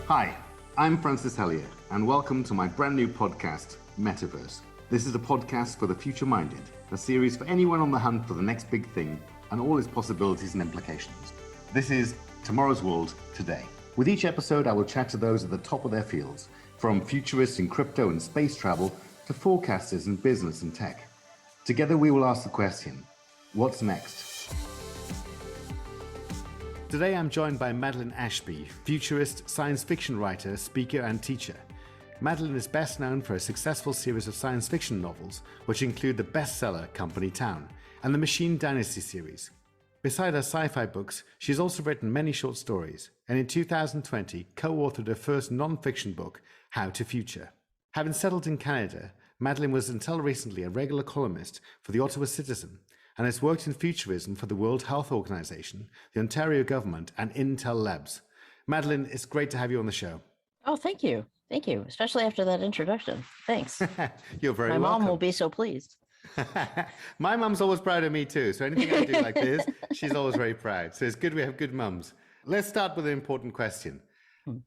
Hi, I'm Francis Hellier, and welcome to my brand new podcast, Metaverse. This is a podcast for the future-minded, a series for anyone on the hunt for the next big thing and all its possibilities and implications. This is Tomorrow's World Today. With each episode, I will chat to those at the top of their fields, from futurists in crypto and space travel to forecasters in business and tech. Together, we will ask the question, what's next? Today, I'm joined by Madeline Ashby, futurist, science fiction writer, speaker, and teacher. Madeline is best known for a successful series of science fiction novels, which include the bestseller Company Town and the Machine Dynasty series. Beside her sci-fi books, she's also written many short stories, and in 2020 co-authored her first non-fiction book, How to Future. Having settled in Canada, Madeline was until recently a regular columnist for the Ottawa Citizen, and has worked in futurism for the World Health Organization, the Ontario government, and Intel Labs. Madeline, it's great to have you on the show. Oh, thank you. Thank you, especially after that introduction. Thanks. You're very welcome. My mom will be so pleased. My mum's always proud of me too, so anything I do like this, she's always very proud. So it's good we have good mums. Let's start with an important question.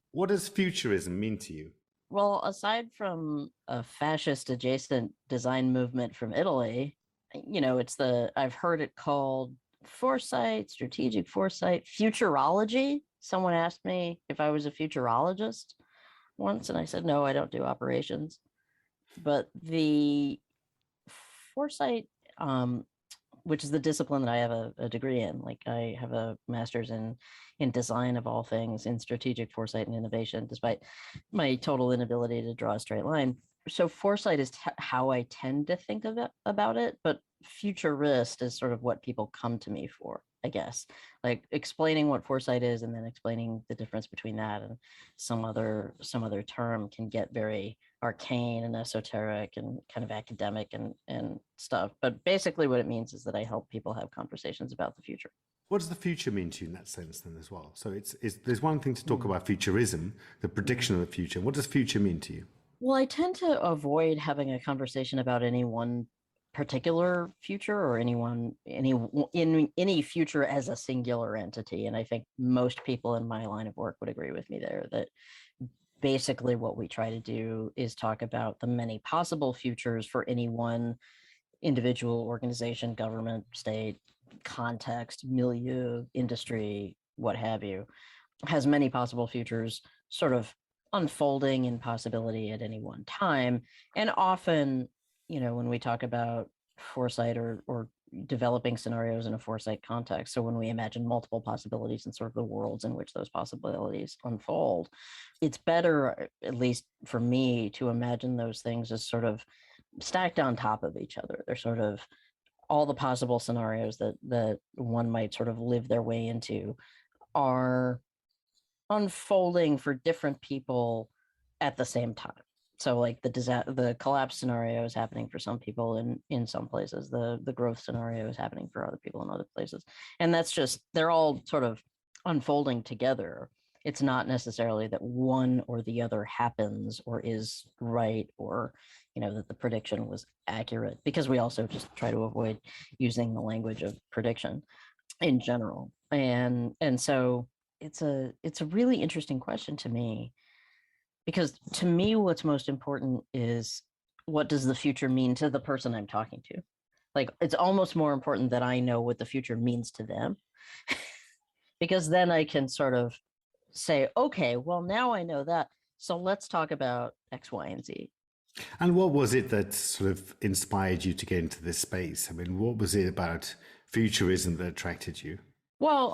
What does futurism mean to you? Well, aside from a fascist adjacent design movement from Italy, I've heard it called foresight, strategic foresight, futurology. Someone asked me if I was a futurologist once, and I said, no, I don't do operations. But the foresight, which is the discipline that I have a degree in, like I have a master's in design of all things, in strategic foresight and innovation, despite my total inability to draw a straight line. So foresight is how I tend to think of it, about it, but futurist is sort of what people come to me for, I guess, like explaining what foresight is and then explaining the difference between that and some other term can get very arcane and esoteric and kind of academic and stuff. But basically what it means is that I help people have conversations about the future. What does the future mean to you in that sense then as well? So there's one thing to talk about futurism, the prediction of the future. What does future mean to you? Well, I tend to avoid having a conversation about any one particular future or any future as a singular entity. And I think most people in my line of work would agree with me there that basically what we try to do is talk about the many possible futures for any one individual, organization, government, state, context, milieu, industry, what have you, has many possible futures sort of unfolding in possibility at any one time. And often, when we talk about foresight or developing scenarios in a foresight context, so when we imagine multiple possibilities and sort of the worlds in which those possibilities unfold, it's better, at least for me, to imagine those things as sort of stacked on top of each other. They're sort of all the possible scenarios that one might sort of live their way into are unfolding for different people at the same time. So like the collapse scenario is happening for some people in some places. The growth scenario is happening for other people in other places. And that's just, they're all sort of unfolding together. It's not necessarily that one or the other happens or is right or, that the prediction was accurate, because we also just try to avoid using the language of prediction in general. And so it's a really interesting question to me, because to me, what's most important is what does the future mean to the person I'm talking to? Like, it's almost more important that I know what the future means to them, because then I can sort of say, okay, well, now I know that. So let's talk about X, Y, and Z. And what was it that sort of inspired you to get into this space? I mean, what was it about futurism that attracted you? Well,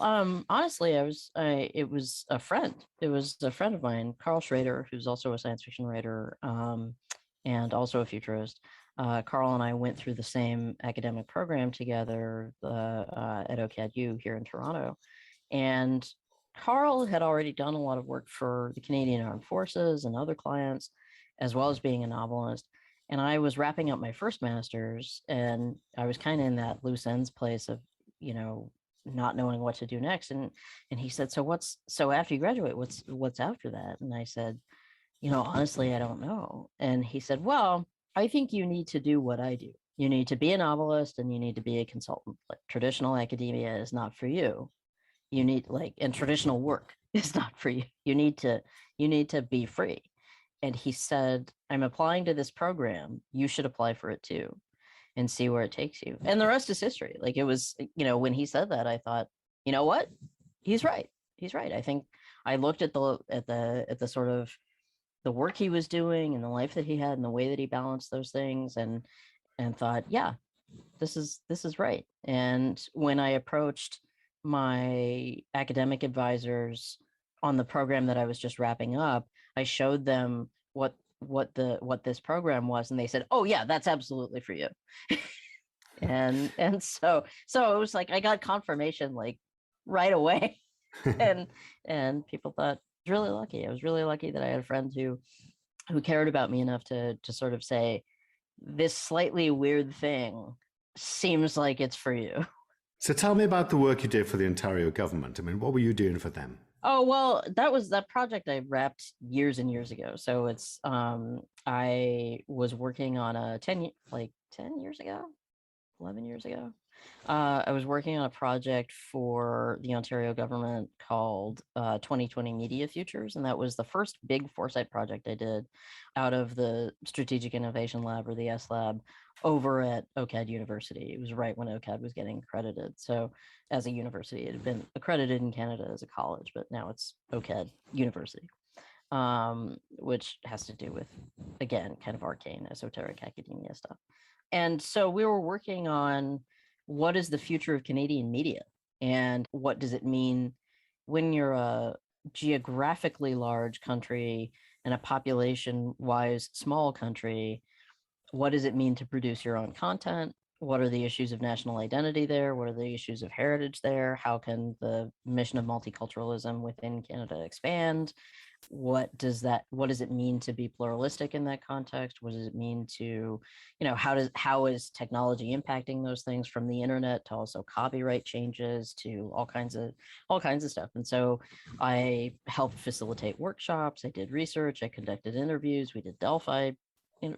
honestly, it was a friend. It was a friend of mine, Carl Schrader, who's also a science fiction writer and also a futurist. Carl and I went through the same academic program together at OCAD-U here in Toronto. And Carl had already done a lot of work for the Canadian Armed Forces and other clients, as well as being a novelist. And I was wrapping up my first master's, and I was kind of in that loose ends place of, not knowing what to do next. And he said, so after you graduate, what's after that? And I said, honestly, I don't know. And he said, well, I think you need to do what I do. You need to be a novelist and you need to be a consultant. Like, traditional academia is not for you. You need and traditional work is not for you. You need to be free. And he said, I'm applying to this program. You should apply for it too and see where it takes you. And the rest is history. Like, it was, when he said that, I thought, you know what? He's right. He's right. I think I looked at the sort of the work he was doing and the life that he had and the way that he balanced those things, and thought, yeah, this is right. And when I approached my academic advisors on the program that I was just wrapping up, I showed them what this program was, and they said, "Oh yeah, that's absolutely for you." And so it was like I got confirmation like right away, and people thought I was really lucky. I was really lucky that I had a friend who cared about me enough to sort of say, this slightly weird thing seems like it's for you. So tell me about the work you did for the Ontario government. I mean, what were you doing for them? Oh, well, that project I wrapped years and years ago. So it's I was working on a 10 years ago, 11 years ago. I was working on a project for the Ontario government called 2020 Media Futures, and that was the first big foresight project I did out of the Strategic Innovation Lab, or the S Lab, over at OCAD University. It was right when OCAD was getting accredited. So as a university, it had been accredited in Canada as a college, but now it's OCAD University, which has to do with, again, kind of arcane, esoteric academia stuff. And so we were working on what is the future of Canadian media, and what does it mean when you're a geographically large country and a population-wise small country. What does it mean to produce your own content? What are the issues of national identity there? What are the issues of heritage there? How can the mission of multiculturalism within Canada expand? What does it mean to be pluralistic in that context? What does it mean to, how is technology impacting those things, from the internet to also copyright changes to all kinds of stuff? And so I helped facilitate workshops. I did research. I conducted interviews. We did Delphi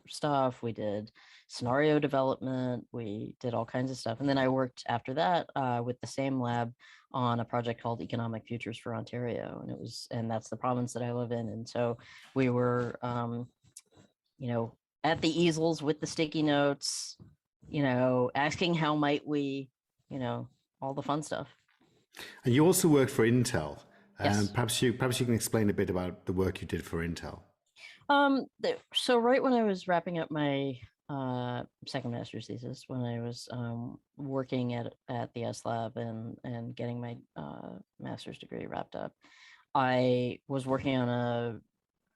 stuff. We did scenario development. We did all kinds of stuff. And then I worked after that with the same lab on a project called Economic Futures for Ontario. And that's the province that I live in. And so we were, at the easels with the sticky notes, asking how might we, all the fun stuff. And you also worked for Intel. Yes. Perhaps you can explain a bit about the work you did for Intel. So right when I was wrapping up my second master's thesis, when I was working at the S Lab and getting my master's degree wrapped up, I was working on a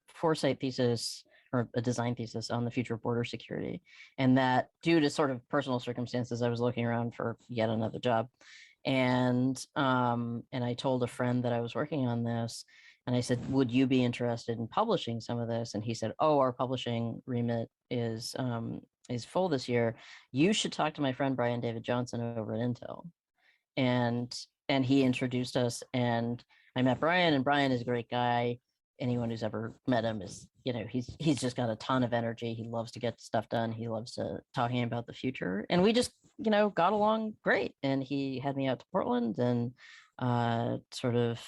foresight thesis, or a design thesis, on the future of border security. And that, due to sort of personal circumstances, I was looking around for yet another job. And I told a friend that I was working on this, and I said, would you be interested in publishing some of this? And he said, oh, our publishing remit is full this year. You should talk to my friend Brian David Johnson over at Intel. And he introduced us, and I met Brian, and Brian is a great guy. Anyone who's ever met him is, he's just got a ton of energy. He loves to get stuff done. He loves talking about the future. And we just, got along great. And he had me out to Portland, and sort of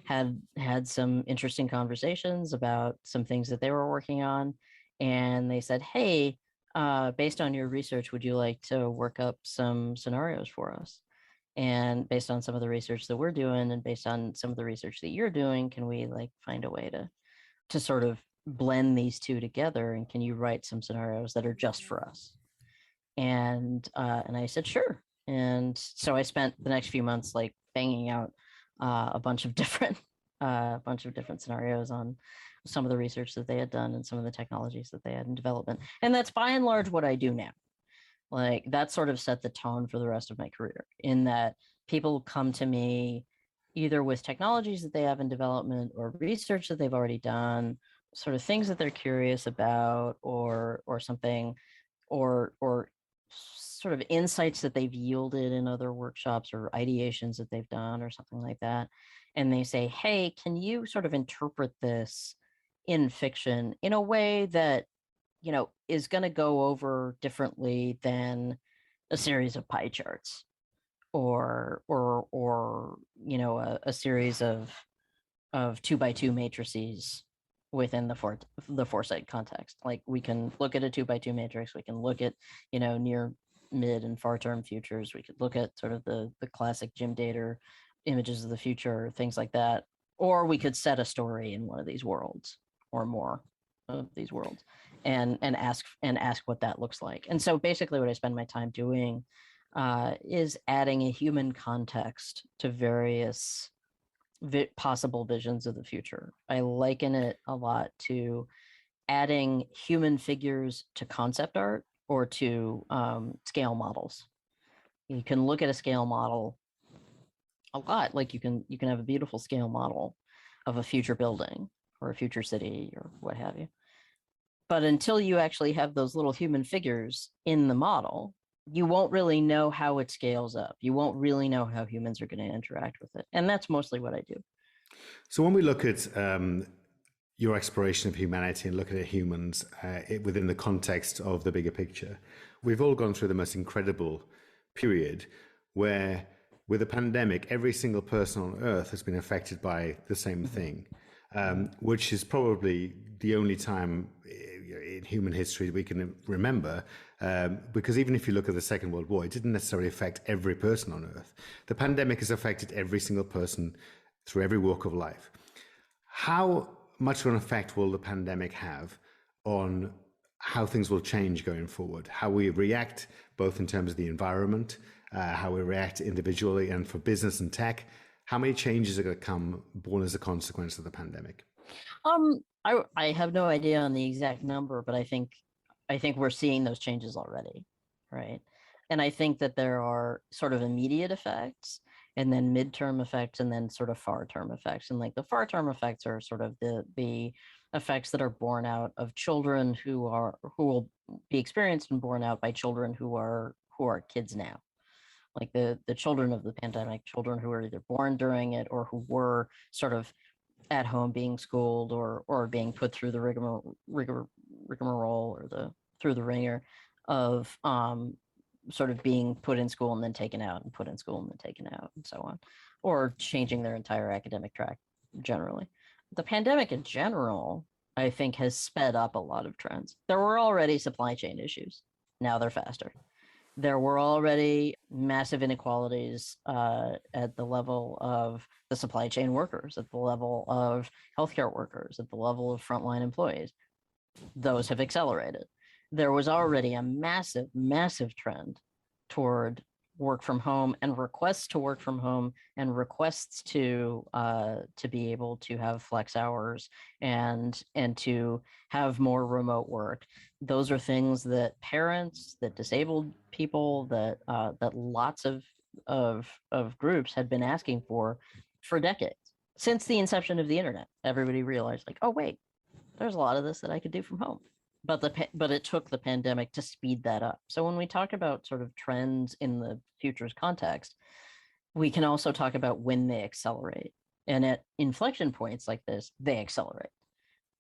had some interesting conversations about some things that they were working on. And they said, hey, based on your research, would you like to work up some scenarios for us? And based on some of the research that we're doing, and based on some of the research that you're doing, can we find a way to sort of blend these two together? And can you write some scenarios that are just for us? And I said, sure. And so I spent the next few months banging out a bunch of different scenarios on some of the research that they had done and some of the technologies that they had in development. And that's by and large what I do now. That sort of set the tone for the rest of my career, in that people come to me either with technologies that they have in development, or research that they've already done, sort of things that they're curious about, or something, or sort of insights that they've yielded in other workshops, or ideations that they've done, or something like that. And they say, hey, can you sort of interpret this in fiction in a way that, is going to go over differently than a series of pie charts, or a series of of 2x2 matrices within the foresight context. Like we can look at a 2x2 matrix, we can look at, near, mid, and far term futures. We could look at sort of the classic Jim Dator images of the future, things like that. Or we could set a story in one of these worlds or more of these worlds and ask what that looks like. And so basically what I spend my time doing is adding a human context to various possible visions of the future. I liken it a lot to adding human figures to concept art or to scale models. You can look at a scale model a lot. Like you can have a beautiful scale model of a future building or a future city or what have you. But until you actually have those little human figures in the model, you won't really know how it scales up. You won't really know how humans are going to interact with it. And that's mostly what I do. So when we look at your exploration of humanity and look at humans within the context of the bigger picture, we've all gone through the most incredible period where with the pandemic, every single person on Earth has been affected by the same thing, which is probably the only time in human history we can remember, because even if you look at the Second World War, it didn't necessarily affect every person on Earth. The pandemic has affected every single person through every walk of life. How much of an effect will the pandemic have on how things will change going forward, how we react both in terms of the environment, how we react individually, and for business and tech? How many changes are going to come born as a consequence of the pandemic? I have no idea on the exact number, but I think we're seeing those changes already, right? And I think that there are sort of immediate effects and then midterm effects and then sort of far term effects. And like the far term effects are sort of the effects that are born out of children who will be experienced and born out by children who are kids now. Like the children of the pandemic, children who were either born during it or who were sort of at home being schooled or being put through the rigmarole or through the ringer of sort of being put in school and then taken out and put in school and then taken out and so on, or changing their entire academic track generally. The pandemic in general, I think, has sped up a lot of trends. There were already supply chain issues. Now they're faster. There were already massive inequalities at the level of the supply chain workers, at the level of healthcare workers, at the level of frontline employees. Those have accelerated. There was already a massive, massive trend toward work from home and requests to work from home and requests to be able to have flex hours and to have more remote work. Those are things that parents, that disabled people, that lots of groups had been asking for decades. Since the inception of the internet, everybody realized, like, oh wait, there's a lot of this that I could do from home. But it took the pandemic to speed that up. So when we talk about sort of trends in the futures context, we can also talk about when they accelerate. And at inflection points like this, they accelerate.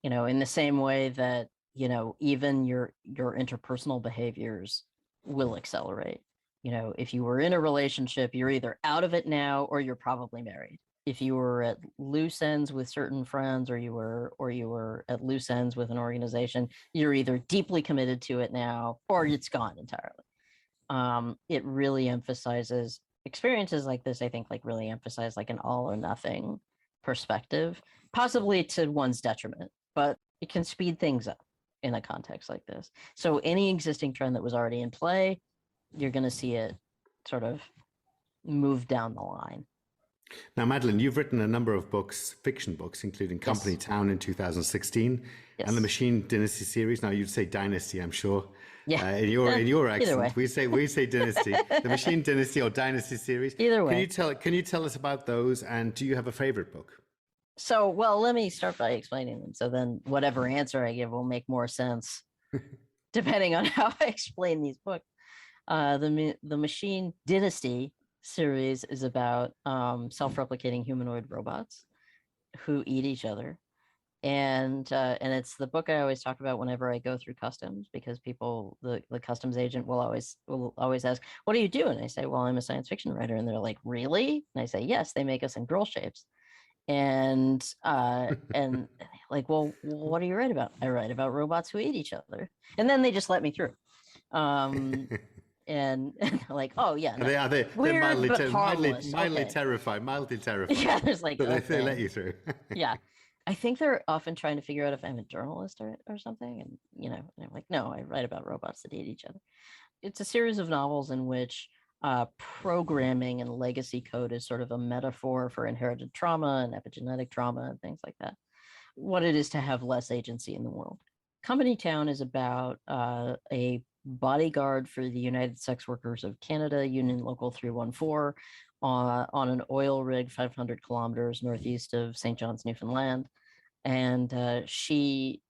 In the same way that, even your interpersonal behaviors will accelerate. If you were in a relationship, you're either out of it now or you're probably married. If you were at loose ends with certain friends or you were at loose ends with an organization, you're either deeply committed to it now or it's gone entirely. It really emphasizes experiences like this, I think, like really emphasize like an all or nothing perspective, possibly to one's detriment, but it can speed things up in a context like this. So any existing trend that was already in play, you're going to see it sort of move down the line. Now, Madeline, you've written a number of books, fiction books, including Company Town in 2016 and the Machine Dynasty series. Now, you'd say Dynasty, I'm sure. Yeah. In your accent, we say Dynasty, the Machine Dynasty or Dynasty series. Either way. Can you tell us about those? And do you have a favorite book? So, well, let me start by explaining them. So then whatever answer I give will make more sense depending on how I explain these books. The Machine Dynasty series is about self-replicating humanoid robots who eat each other, and it's the book I always talk about whenever I go through customs, because people, the customs agent will always ask, what do you do? And I say, well, I'm a science fiction writer. And they're like, really? And I say, yes, they make us in girl shapes. And like, well, what do you write about? I write about robots who eat each other. And then they just let me through. um and like, oh yeah, Are no, they're weird but harmless. mildly Okay. terrified, mildly Yeah, terrified. there's like, So they okay. let you through. Yeah. I think they're often trying to figure out if I'm a journalist or something. And, and I'm like, no, I write about robots that eat each other. It's a series of novels in which programming and legacy code is sort of a metaphor for inherited trauma and epigenetic trauma and things like that. What it is to have less agency in the world. Company Town is about a bodyguard for the United Sex Workers of Canada, Union Local 314, on an oil rig 500 kilometers northeast of St. John's, Newfoundland. And she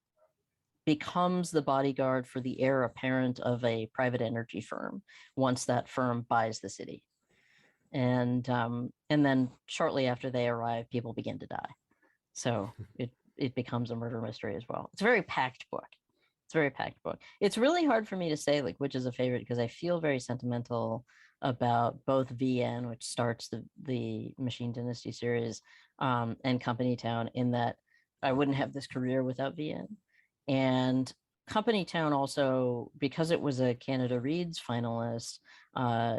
becomes the bodyguard for the heir apparent of a private energy firm once that firm buys the city. And then shortly after they arrive, people begin to die. So it becomes a murder mystery as well. It's a very packed book. It's a very packed book. It's really hard for me to say like which is a favorite because I feel very sentimental about both VN, which starts the Machine Dynasty series, and Company Town, in that I wouldn't have this career without VN. And Company Town also, because it was a Canada Reads finalist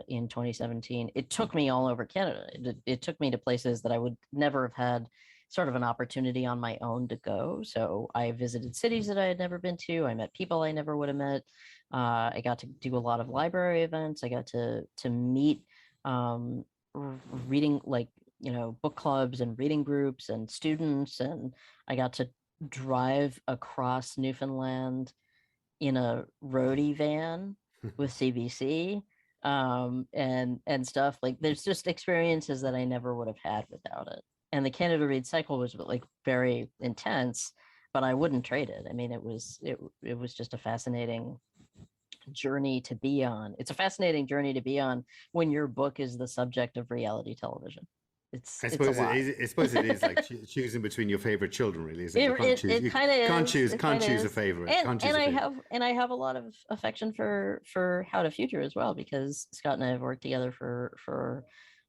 in 2017, it took me all over Canada. It took me to places that I would never have had sort of an opportunity on my own to go. So I visited cities that I had never been to. I met people I never would have met. I got to do a lot of library events. I got to meet reading, like, book clubs and reading groups and students. And I got to drive across Newfoundland in a roadie van with CBC and stuff. Like, there's just experiences that I never would have had without it. And the Canada Read cycle was like very intense, but I wouldn't trade it. I mean, it was just a fascinating journey to be on. It's a fascinating journey to be on when your book is the subject of reality television. It's a lot. I suppose it is like choosing between your favorite children, really, isn't it? You can't choose. It kind of is. Can't choose a favorite. And I have a lot of affection for How to Future as well, because Scott and I have worked together for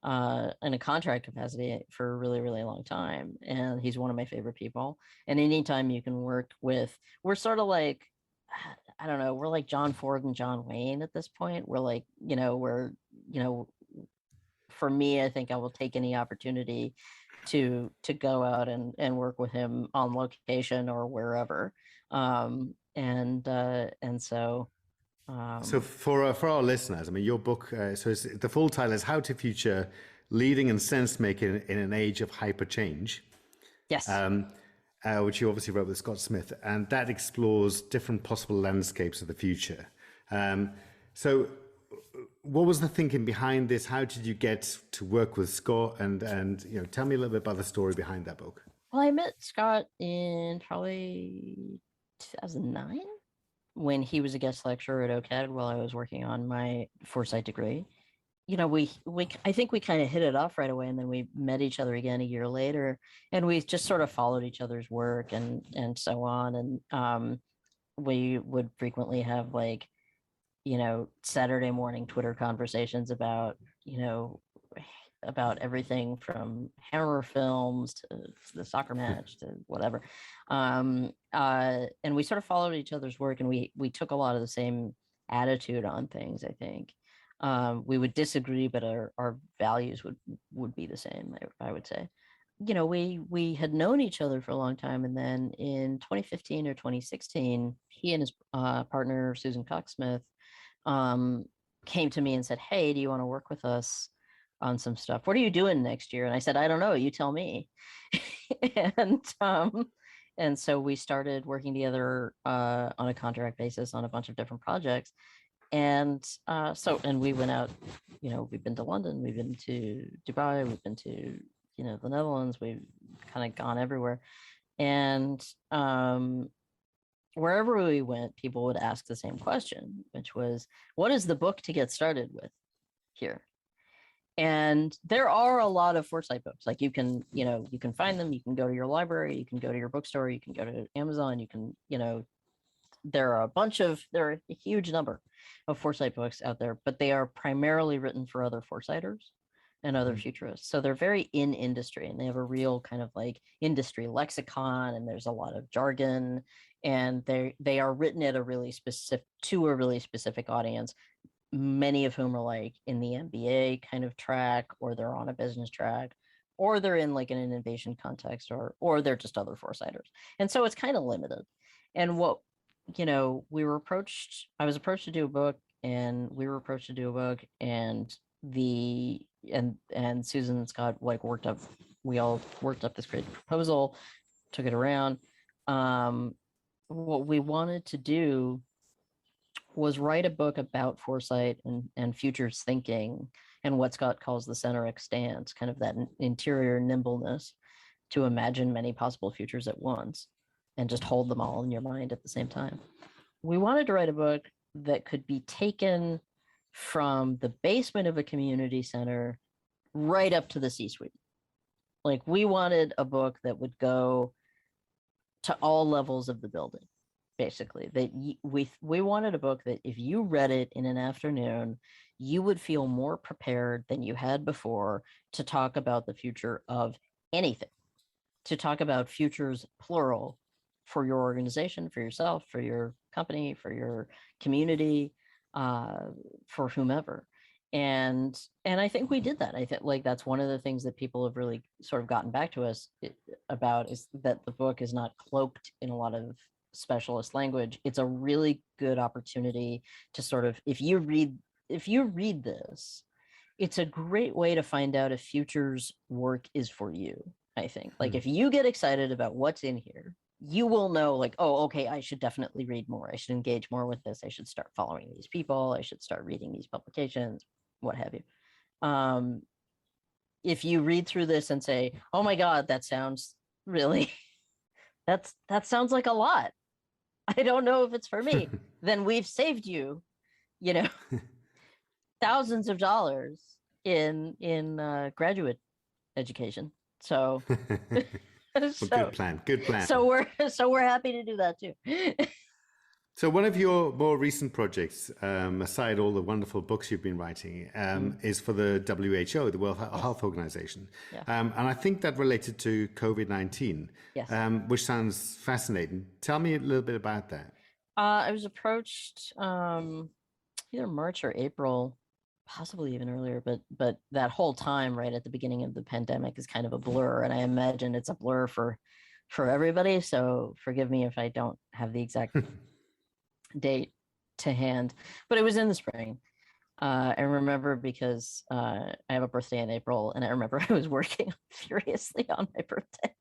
in a contract capacity for a really, really long time, and he's one of my favorite people. And anytime you can work with, we're sort of like, I don't know, we're like John Ford and John Wayne at this point. We're like, for me, I think I will take any opportunity to go out and work with him on location or wherever. So for our listeners, I mean, your book, the full title is How to Future: Leading and Sense Making in an Age of Hyperchange. Yes. Which you obviously wrote with Scott Smith, and that explores different possible landscapes of the future. So what was the thinking behind this? How did you get to work with Scott? And tell me a little bit about the story behind that book. Well, I met Scott in probably 2009 when he was a guest lecturer at OCAD while I was working on my foresight degree. I think we kind of hit it off right away, and then we met each other again a year later, and we just sort of followed each other's work and so on. And we would frequently have, like, Saturday morning Twitter conversations about everything from Hammer films to the soccer match to whatever. And we sort of followed each other's work, and we took a lot of the same attitude on things, I think. We would disagree, but our values would be the same, I would say. We had known each other for a long time, and then in 2015 or 2016, he and his partner, Susan Cox-Smith, came to me and said, "Hey, do you want to work with us on some stuff? What are you doing next year?" And I said, "I don't know. You tell me." And so we started working together on a contract basis on a bunch of different projects. And we went out, we've been to London, we've been to Dubai, we've been to, the Netherlands, we've kind of gone everywhere. And wherever we went, people would ask the same question, which was, what is the book to get started with here? And there are a lot of foresight books. Like, you can find them, you can go to your library, you can go to your bookstore, you can go to Amazon, you can, there are a huge number of foresight books out there, but they are primarily written for other foresighters. and other futurists. So they're very in industry, and they have a real kind of like industry lexicon, and there's a lot of jargon, and they are written at a really specific audience, many of whom are like in the MBA kind of track, or they're on a business track, or they're in like an innovation context, or they're just other foresighters. And so it's kind of limited. And what, I was approached to do a book, and we were approached to do a book, and Susan and Scott we all worked up this great proposal, took it around. What we wanted to do was write a book about foresight and futures thinking, and what Scott calls the centric stance, kind of that interior nimbleness to imagine many possible futures at once and just hold them all in your mind at the same time. We wanted to write a book that could be taken from the basement of a community center right up to the C-suite. Like, we wanted a book that would go to all levels of the building, basically. That we wanted a book that if you read it in an afternoon, you would feel more prepared than you had before to talk about the future of anything, to talk about futures, plural, for your organization, for yourself, for your company, for your community, for whomever. And I think we did that. I think like that's one of the things that people have really sort of gotten back to us about, is that the book is not cloaked in a lot of specialist language. It's a really good opportunity to sort of, if you read this, it's a great way to find out if futures work is for you. I think like if you get excited about what's in here, you will know like, oh, okay, I should definitely read more. I should engage more with this. I should start following these people. I should start reading these publications, what have you. If you read through this and say, oh my God, that sounds really, that sounds like a lot. I don't know if it's for me. Then we've saved you, thousands of dollars in graduate education. So, Good plan. So we're happy to do that too. So one of your more recent projects, aside all the wonderful books you've been writing, is for the WHO, the World Health Organization. Yeah. And I think that related to COVID-19, yes. Which sounds fascinating. Tell me a little bit about that. I was approached either March or April, possibly even earlier, but that whole time right at the beginning of the pandemic is kind of a blur, and I imagine it's a blur for everybody. So forgive me if I don't have the exact date to hand, but it was in the spring. I remember because I have a birthday in April, and I remember I was working furiously on my birthday.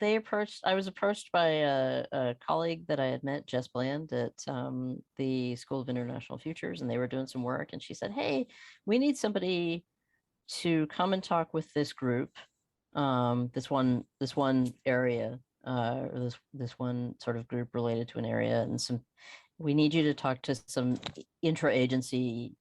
I was approached by a colleague that I had met, Jess Bland, at the School of International Futures, and they were doing some work, and she said, hey, we need somebody to come and talk with this group, this one area, or this one sort of group related to an area, and we need you to talk to some intra-agency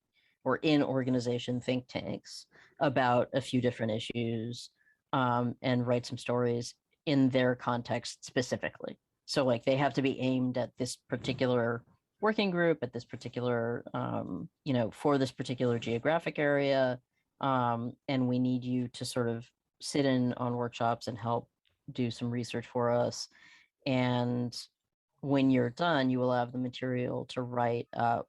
or in-organization think tanks about a few different issues, and write some stories in their context specifically. So like they have to be aimed at this particular working group, at this particular, for this particular geographic area. And we need you to sort of sit in on workshops and help do some research for us. And when you're done, you will have the material to write up,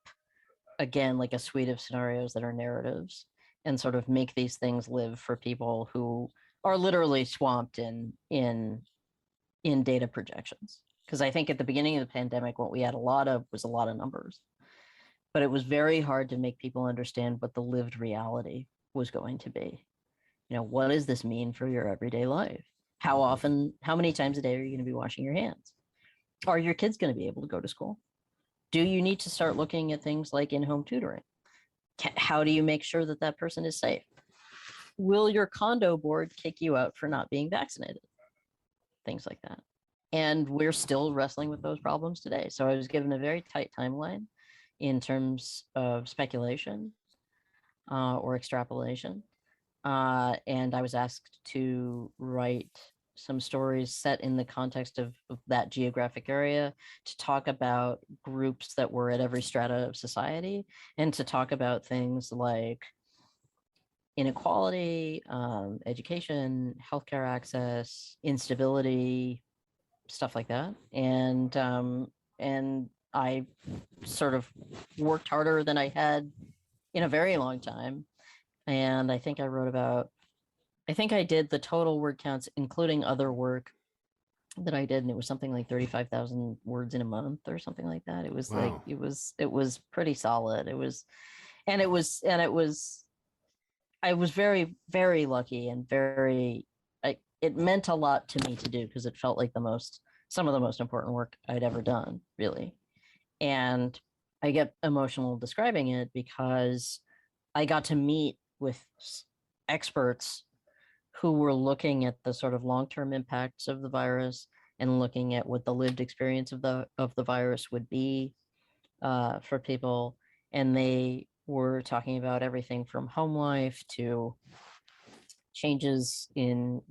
again, like a suite of scenarios that are narratives, and sort of make these things live for people who are literally swamped in data projections. Because I think at the beginning of the pandemic, what we had a lot of was a lot of numbers, but it was very hard to make people understand what the lived reality was going to be. What does this mean for your everyday life? How many times a day are you going to be washing your hands? Are your kids going to be able to go to school? Do you need to start looking at things like in-home tutoring? How do you make sure that that person is safe? Will your condo board kick you out for not being vaccinated? Things like that. And we're still wrestling with those problems today. So I was given a very tight timeline in terms of speculation or extrapolation. And I was asked to write some stories set in the context of that geographic area, to talk about groups that were at every strata of society, and to talk about things like inequality, education, healthcare access, instability, stuff like that. And I sort of worked harder than I had in a very long time. And I think I did the total word counts, including other work that I did, and it was something like 35,000 words in a month or something like that. It was like Wow. it was pretty solid. It was I was very, very lucky and it meant a lot to me to do because it felt like some of the most important work I'd ever done, really. And I get emotional describing it because I got to meet with experts who were looking at the sort of long-term impacts of the virus and looking at what the lived experience of the virus would be for people. And they were talking about everything from home life to changes in,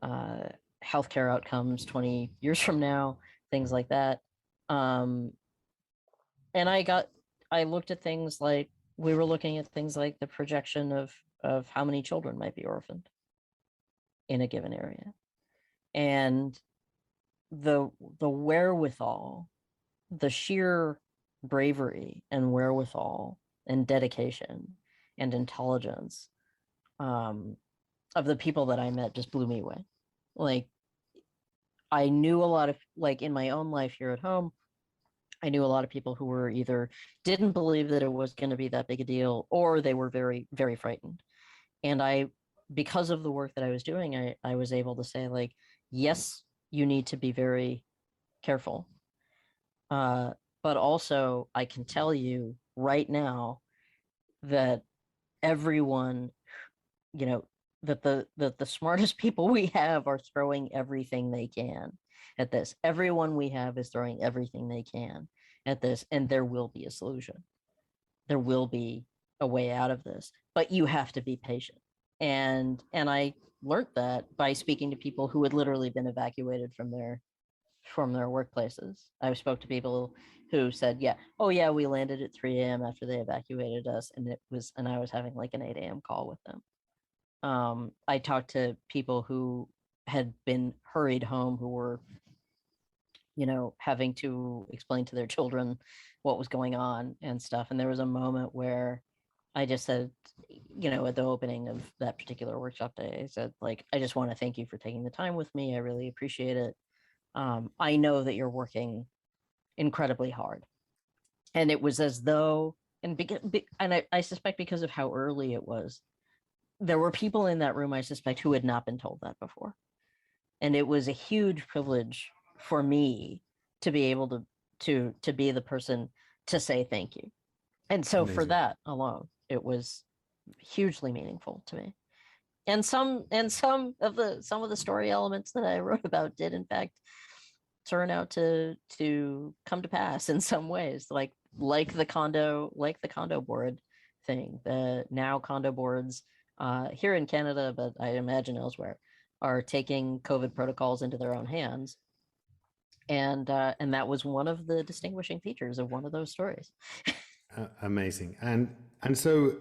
uh, healthcare outcomes 20 years from now, things like that. Um, and I looked at things like we were looking at things like the projection of how many children might be orphaned in a given area, and the the wherewithal, the sheer bravery and wherewithal and dedication and intelligence um, of the people that I met just blew me away. Like I knew a lot of like in my own life here at home, I knew a lot of people who were either didn't believe that it was going to be that big a deal or they were very, very frightened. And because of the work that I was doing, I was able to say, like, yes, you need to be very careful. Uh, but also, I can tell you right now that everyone, you know, that the smartest people we have are throwing everything they can at this. Everyone we have is throwing everything they can at this, and there will be a solution. There will be a way out of this, but you have to be patient. And I learned that by speaking to people who had literally been evacuated from their workplaces. I spoke to people who said, yeah, oh yeah, we landed at 3 a.m. after they evacuated us, and I was having like an 8 a.m. call with them. I talked to people who had been hurried home who were, having to explain to their children what was going on and stuff. And there was a moment where I just said, at the opening of that particular workshop day, I said, like, I just want to thank you for taking the time with me. I really appreciate it. I know that you're working incredibly hard. And it was as though, and I suspect because of how early it was, there were people in that room, I suspect, who had not been told that before. And it was a huge privilege for me to be able to be the person to say thank you. And so for Amazing. that alone, it was hugely meaningful to me. And some of the story elements that I wrote about did in fact turn out to come to pass in some ways, like the condo board thing. The now condo boards here in Canada, but I imagine elsewhere, are taking COVID protocols into their own hands, and that was one of the distinguishing features of one of those stories. Amazing. And so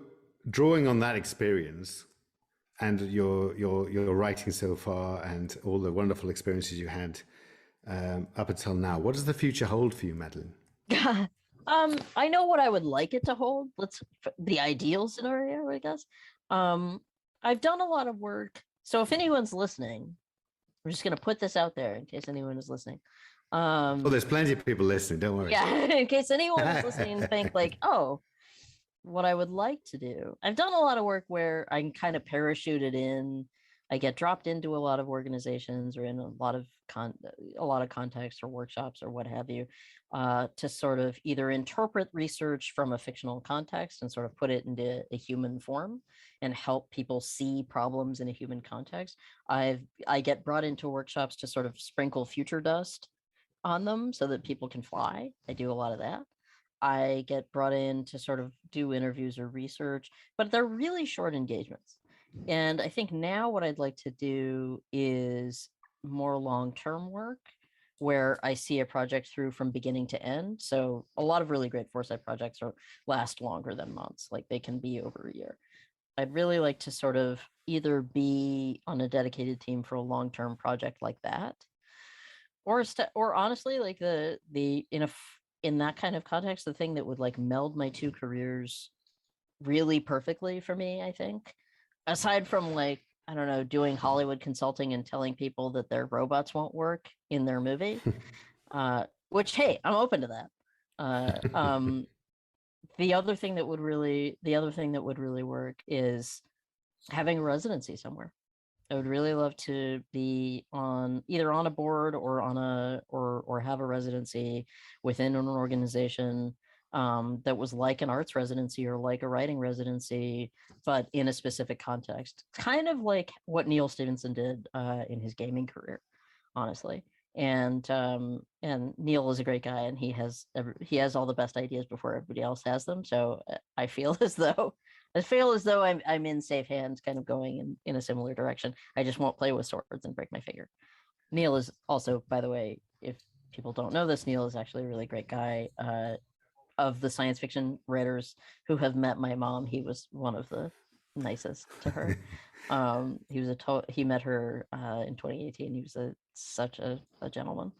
drawing on that experience and your writing so far and all the wonderful experiences you had up until now, what does the future hold for you, Madeline? I know what I would like it to hold. The ideal scenario, I guess. Um, I've done a lot of work. So if anyone's listening, we're just gonna put this out there in case anyone is listening. Oh, Um, there's plenty of people listening. Don't worry. yeah, in case anyone is listening and think like, oh, what I would like to do. I've done a lot of work where I'm kind of parachuted in. I get dropped into a lot of organizations or in a lot of contexts or workshops or what have you, to sort of either interpret research from a fictional context and sort of put it into a human form and help people see problems in a human context. I get brought into workshops to sort of sprinkle future dust on them so that people can fly. I do a lot of that. I get brought in to sort of do interviews or research, but they're really short engagements. And I think now what I'd like to do is more long-term work where I see a project through from beginning to end. So a lot of really great foresight projects last longer than months, like they can be over a year. I'd really like to sort of either be on a dedicated team for a long-term project like that, or honestly, like in that kind of context, the thing that would like meld my two careers really perfectly for me, I think, aside from like, I don't know, doing Hollywood consulting and telling people that their robots won't work in their movie, which, hey, I'm open to that. The other thing that would really work is having a residency somewhere. I would really love to be either on a board or or have a residency within an organization that was like an arts residency or like a writing residency, but in a specific context. Kind of like what Neil Stevenson did in his gaming career, honestly. And Neil is a great guy, and he has all the best ideas before everybody else has them. So I feel as though I'm in safe hands, kind of going in a similar direction. I just won't play with swords and break my finger. Neil is also, by the way, if people don't know this, Neil is actually a really great guy. Of the science fiction writers who have met my mom, he was one of the nicest to her. He met her in 2018. He was such a gentleman.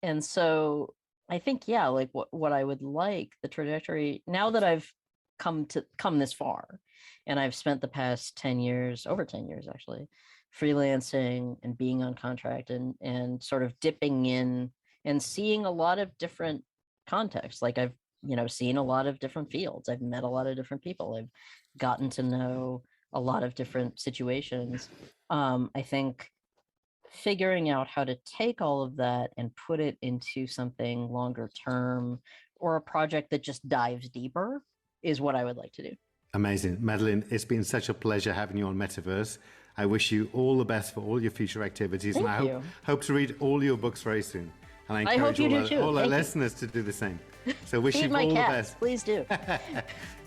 And so I think, yeah, like what I would like the trajectory, now that I've come this far, and I've spent the past over 10 years actually, freelancing and being on contract and sort of dipping in and seeing a lot of different contexts. Like I've seen a lot of different fields. I've met a lot of different people. I've gotten to know a lot of different situations. I think figuring out how to take all of that and put it into something longer term or a project that just dives deeper is what I would like to do. Amazing. Madeline, it's been such a pleasure having you on Metaverse. I wish you all the best for all your future activities. Thank and you. hope to read all your books very soon. And I encourage all our listeners to do the same. So wish you all the best. Please do.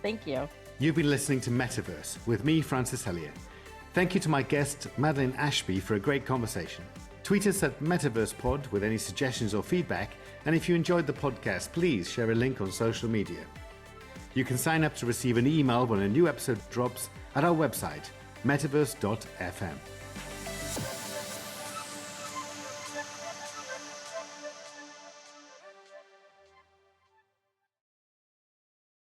Thank you. You've been listening to Metaverse with me, Francis Hellier. Thank you to my guest, Madeline Ashby, for a great conversation. Tweet us at MetaversePod with any suggestions or feedback. And if you enjoyed the podcast, please share a link on social media. You can sign up to receive an email when a new episode drops at our website, metaverse.fm.